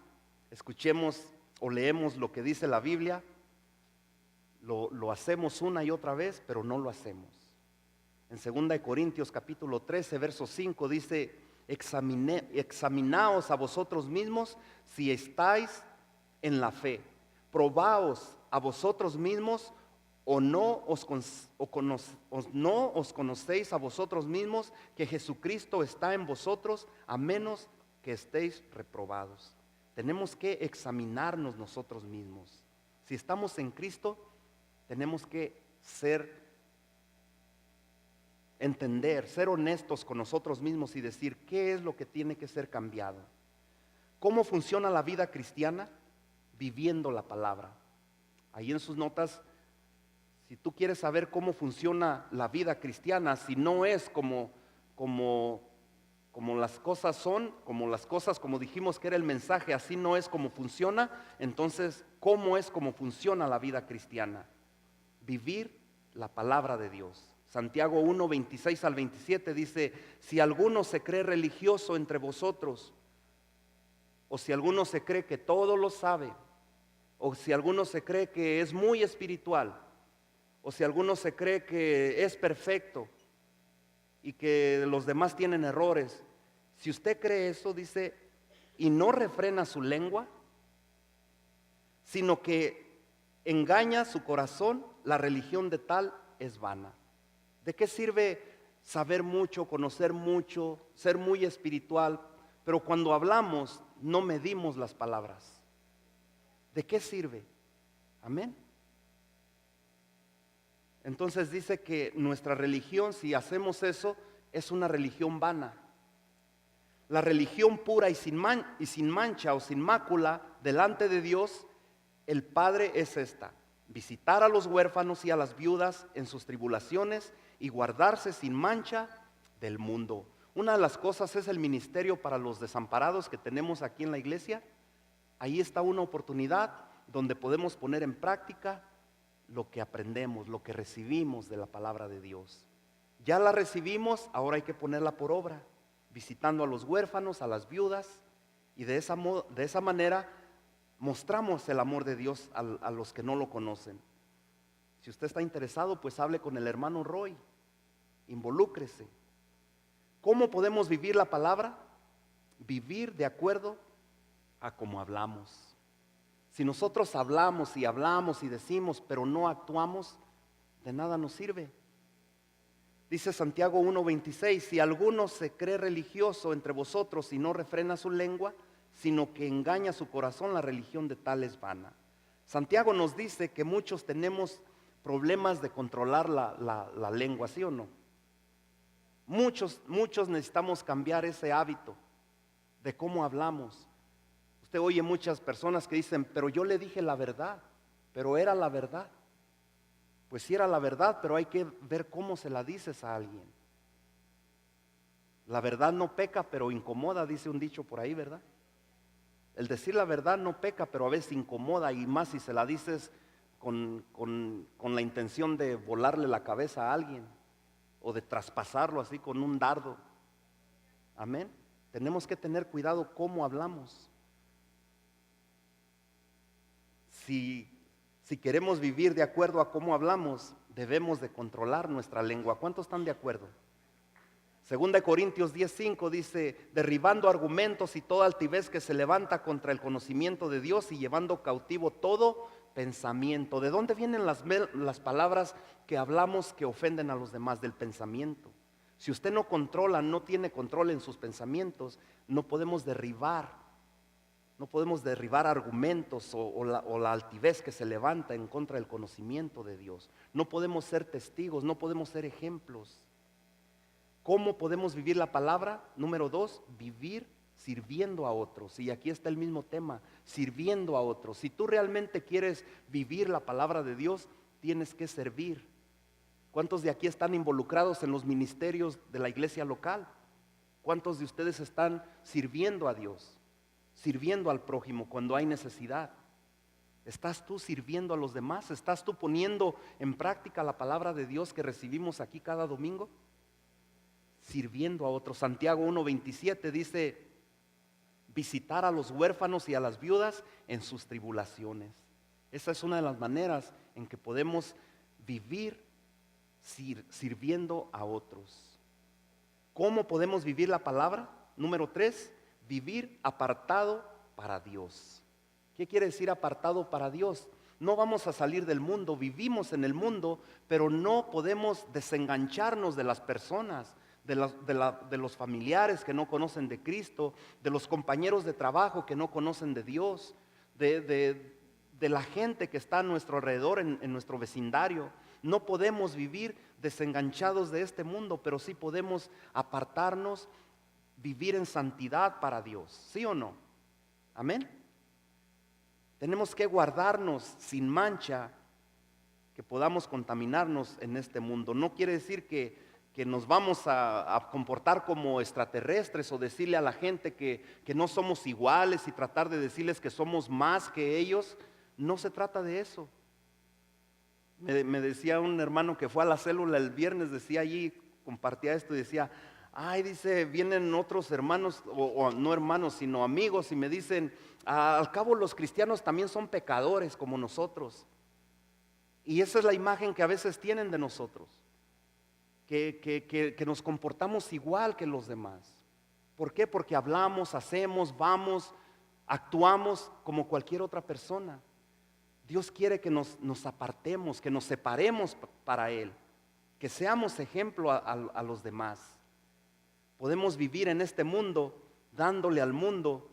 escuchemos o leemos lo que dice la Biblia. Lo hacemos una y otra vez, pero no lo hacemos. En 2 Corintios capítulo 13, verso 5 dice, examinaos a vosotros mismos si estáis en la fe. Probaos a vosotros mismos o no os conocéis a vosotros mismos que Jesucristo está en vosotros, a menos que estéis reprobados. Tenemos que examinarnos nosotros mismos. Si estamos en Cristo, tenemos que ser entender, ser honestos con nosotros mismos y decir qué es lo que tiene que ser cambiado. ¿Cómo funciona la vida cristiana? Viviendo la palabra. Ahí en sus notas, si tú quieres saber cómo funciona la vida cristiana, si no es como las cosas son, como dijimos que era el mensaje, así no es como funciona, entonces, ¿cómo es como funciona la vida cristiana? Vivir la palabra de Dios. Santiago 1, 26 al 27 dice, si alguno se cree religioso entre vosotros, o si alguno se cree que todo lo sabe, o si alguno se cree que es muy espiritual, o si alguno se cree que es perfecto y que los demás tienen errores, si usted cree eso, dice, y no refrena su lengua, sino que engaña su corazón, la religión de tal es vana. ¿De qué sirve saber mucho, conocer mucho, ser muy espiritual, pero cuando hablamos no medimos las palabras? ¿De qué sirve? Amén. Entonces dice que nuestra religión, si hacemos eso, es una religión vana. La religión pura y sin mancha o sin mácula delante de Dios, el Padre, es esta: visitar a los huérfanos y a las viudas en sus tribulaciones y guardarse sin mancha del mundo. Una de las cosas es el ministerio para los desamparados que tenemos aquí en la iglesia. Ahí está una oportunidad donde podemos poner en práctica lo que aprendemos, lo que recibimos de la palabra de Dios. Ya la recibimos, ahora hay que ponerla por obra, visitando a los huérfanos, a las viudas, y de esa manera mostramos el amor de Dios a los que no lo conocen. Si usted está interesado, pues hable con el hermano Roy, involúcrese. ¿Cómo podemos vivir la palabra? Vivir de acuerdo a cómo hablamos. Si nosotros hablamos y decimos, pero no actuamos, de nada nos sirve. Dice Santiago 1:26, si alguno se cree religioso entre vosotros y no refrena su lengua, sino que engaña su corazón, la religión de tal es vana. Santiago nos dice que muchos tenemos problemas de controlar la lengua, ¿sí o no? Muchos necesitamos cambiar ese hábito de cómo hablamos. Usted oye muchas personas que dicen, pero yo le dije la verdad, pero era la verdad. Pues sí era la verdad, pero hay que ver cómo se la dices a alguien. La verdad no peca, pero incomoda, dice un dicho por ahí, ¿verdad? El decir la verdad no peca, pero a veces incomoda, y más si se la dices con la intención de volarle la cabeza a alguien o de traspasarlo así con un dardo. Amén. Tenemos que tener cuidado cómo hablamos. Si queremos vivir de acuerdo a cómo hablamos, debemos de controlar nuestra lengua. ¿Cuántos están de acuerdo? Segunda de Corintios 10:5 dice, derribando argumentos y toda altivez que se levanta contra el conocimiento de Dios y llevando cautivo todo pensamiento. ¿De dónde vienen las palabras que hablamos que ofenden a los demás? Del pensamiento. Si usted no controla, no tiene control en sus pensamientos, no podemos derribar argumentos o la altivez que se levanta en contra del conocimiento de Dios. No podemos ser testigos, no podemos ser ejemplos. ¿Cómo podemos vivir la palabra? Número 2, vivir sirviendo a otros. Y aquí está el mismo tema, sirviendo a otros. Si tú realmente quieres vivir la palabra de Dios, tienes que servir. ¿Cuántos de aquí están involucrados en los ministerios de la iglesia local? ¿Cuántos de ustedes están sirviendo a Dios? Sirviendo al prójimo cuando hay necesidad. ¿Estás tú sirviendo a los demás? ¿Estás tú poniendo en práctica la palabra de Dios que recibimos aquí cada domingo? Sirviendo a otros. Santiago 1:27 dice, visitar a los huérfanos y a las viudas en sus tribulaciones. Esa es una de las maneras en que podemos vivir sirviendo a otros. ¿Cómo podemos vivir la palabra? Número 3, vivir apartado para Dios. ¿Qué quiere decir apartado para Dios? No vamos a salir del mundo, vivimos en el mundo, pero no podemos desengancharnos de las personas, de los familiares que no conocen de Cristo, de los compañeros de trabajo que no conocen de Dios, de la gente que está a nuestro alrededor, en nuestro vecindario. No podemos vivir desenganchados de este mundo, pero sí podemos apartarnos, vivir en santidad para Dios, ¿sí o no? Amén. Tenemos que guardarnos sin mancha, que podamos contaminarnos en este mundo. No quiere decir que nos vamos a comportar como extraterrestres o decirle a la gente que no somos iguales y tratar de decirles que somos más que ellos. No se trata de eso. Me decía un hermano que fue a la célula el viernes, decía allí, compartía esto y decía, ay, dice, vienen otros hermanos, o no hermanos, sino amigos, y me dicen, al cabo los cristianos también son pecadores como nosotros. Y esa es la imagen que a veces tienen de nosotros, que nos comportamos igual que los demás. ¿Por qué? Porque hablamos, hacemos, vamos, actuamos como cualquier otra persona. Dios quiere que nos apartemos, que nos separemos para Él, que seamos ejemplo a los demás. Podemos vivir en este mundo dándole al mundo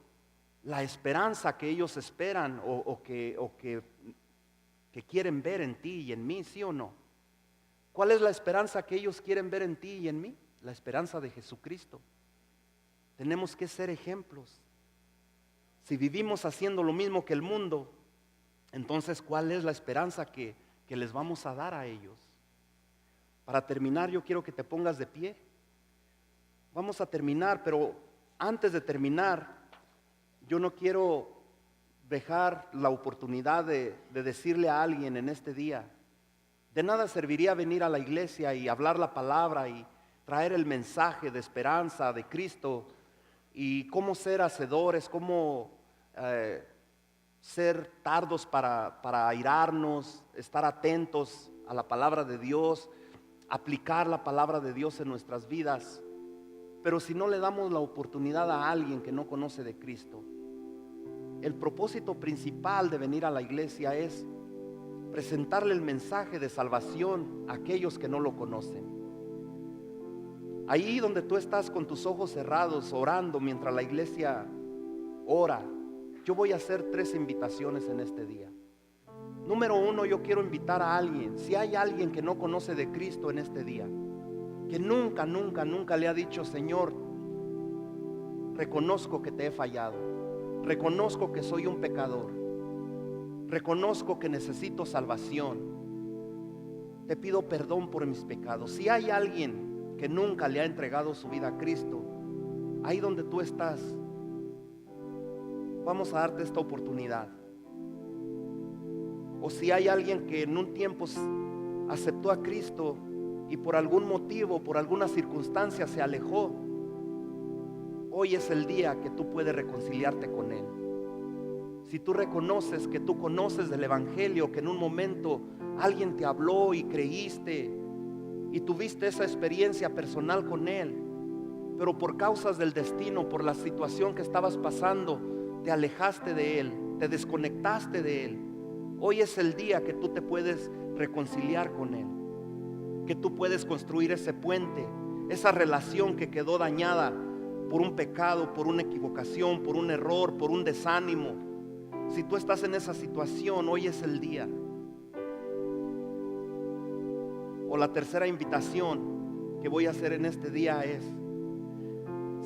la esperanza que ellos esperan o que quieren ver en ti y en mí, ¿sí o no? ¿Cuál es la esperanza que ellos quieren ver en ti y en mí? La esperanza de Jesucristo. Tenemos que ser ejemplos. Si vivimos haciendo lo mismo que el mundo, entonces ¿cuál es la esperanza que les vamos a dar a ellos? Para terminar, yo quiero que te pongas de pie. Vamos a terminar, pero antes de terminar, yo no quiero dejar la oportunidad de decirle a alguien en este día, de nada serviría venir a la iglesia y hablar la palabra y traer el mensaje de esperanza de Cristo y cómo ser hacedores, cómo ser tardos para airarnos, estar atentos a la palabra de Dios, aplicar la palabra de Dios en nuestras vidas. Pero si no le damos la oportunidad a alguien que no conoce de Cristo, el propósito principal de venir a la iglesia es presentarle el mensaje de salvación a aquellos que no lo conocen. Ahí donde tú estás con tus ojos cerrados orando mientras la iglesia ora, yo voy a hacer 3 invitaciones en este día. Número 1, yo quiero invitar a alguien. Si hay alguien que no conoce de Cristo en este día, que nunca le ha dicho, Señor, reconozco que te he fallado, reconozco que soy un pecador, reconozco que necesito salvación, te pido perdón por mis pecados. Si hay alguien que nunca le ha entregado su vida a Cristo, ahí donde tú estás, vamos a darte esta oportunidad. O si hay alguien que en un tiempo aceptó a Cristo y por algún motivo, por alguna circunstancia se alejó, hoy es el día que tú puedes reconciliarte con Él. Si tú reconoces que tú conoces del Evangelio, que en un momento alguien te habló y creíste y tuviste esa experiencia personal con Él, pero por causas del destino, por la situación que estabas pasando, te alejaste de Él, te desconectaste de Él. Hoy es el día que tú te puedes reconciliar con Él, que tú puedes construir ese puente, esa relación que quedó dañada por un pecado, por una equivocación, por un error, por un desánimo. Si tú estás en esa situación, hoy es el día. O la tercera invitación que voy a hacer en este día es,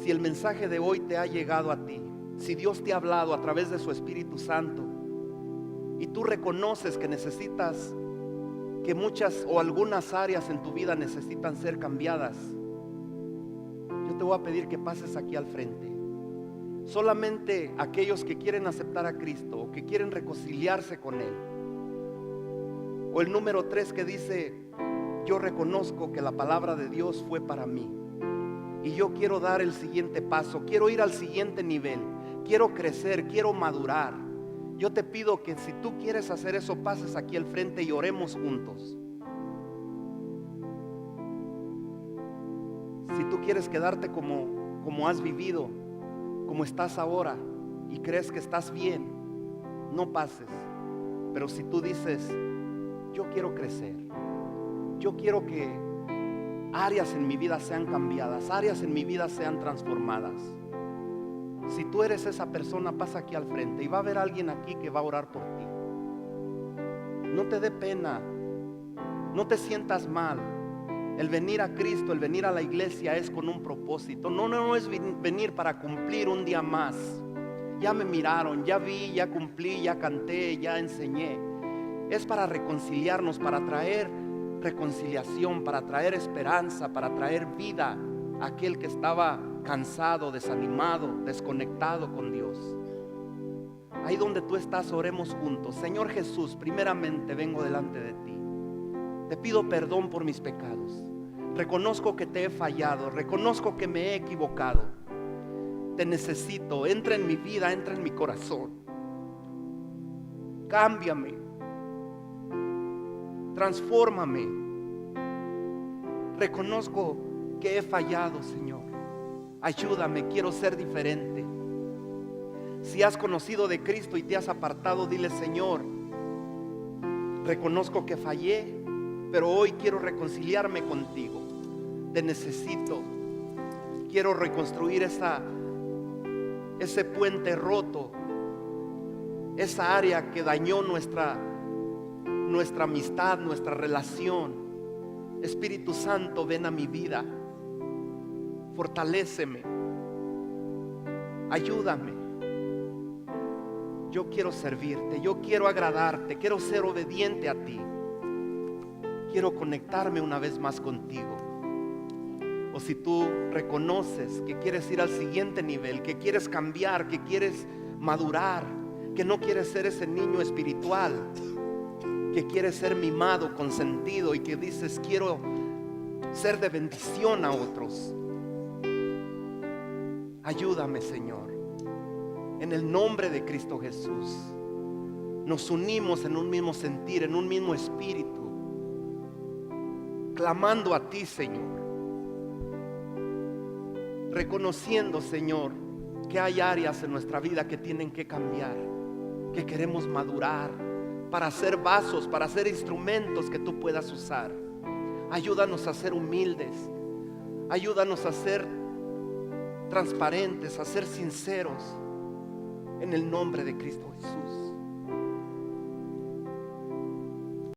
si el mensaje de hoy te ha llegado a ti, si Dios te ha hablado a través de su Espíritu Santo y tú reconoces que necesitas, que muchas o algunas áreas en tu vida necesitan ser cambiadas, yo te voy a pedir que pases aquí al frente. Solamente aquellos que quieren aceptar a Cristo o que quieren reconciliarse con Él. O el número 3 que dice, yo reconozco que la palabra de Dios fue para mí y yo quiero dar el siguiente paso, quiero ir al siguiente nivel, quiero crecer, quiero madurar. Yo te pido que si tú quieres hacer eso, pases aquí al frente y oremos juntos. Si tú quieres quedarte como has vivido, como estás ahora y crees que estás bien, no pases. Pero si tú dices, yo quiero crecer, yo quiero que áreas en mi vida sean cambiadas, áreas en mi vida sean transformadas, si tú eres esa persona, pasa aquí al frente y va a haber alguien aquí que va a orar por ti. No te dé pena, no te sientas mal. El venir a Cristo, el venir a la iglesia es con un propósito. No es venir para cumplir un día más. Ya me miraron, ya vi, ya cumplí, ya canté, ya enseñé. Es para reconciliarnos, para traer reconciliación, para traer esperanza, para traer vida a aquel que estaba cansado, desanimado, desconectado con Dios. Ahí donde tú estás, oremos juntos. Señor Jesús, primeramente vengo delante de ti. Te pido perdón por mis pecados. Reconozco que te he fallado, reconozco que me he equivocado. Te necesito, entra en mi vida, entra en mi corazón. Cámbiame, transfórmame. Reconozco que he fallado, Señor. Ayúdame, quiero ser diferente. Si has conocido de Cristo y te has apartado, dile: Señor, reconozco que fallé, pero hoy quiero reconciliarme contigo. Te necesito. Quiero reconstruir ese puente roto, esa área que dañó nuestra amistad, nuestra relación. Espíritu Santo, ven a mi vida. Fortaléceme. Ayúdame. Yo quiero servirte, yo quiero agradarte, quiero ser obediente a ti. Quiero conectarme una vez más contigo. O si tú reconoces que quieres ir al siguiente nivel, que quieres cambiar, que quieres madurar, que no quieres ser ese niño espiritual, que quieres ser mimado, consentido, y que dices: quiero ser de bendición a otros. Ayúdame, Señor. En el nombre de Cristo Jesús, nos unimos en un mismo sentir, en un mismo espíritu, clamando a ti, Señor. Reconociendo, Señor, que hay áreas en nuestra vida que tienen que cambiar, que queremos madurar para ser vasos, para ser instrumentos que tú puedas usar. Ayúdanos a ser humildes. Ayúdanos a ser transparentes, a ser sinceros. En el nombre de Cristo Jesús.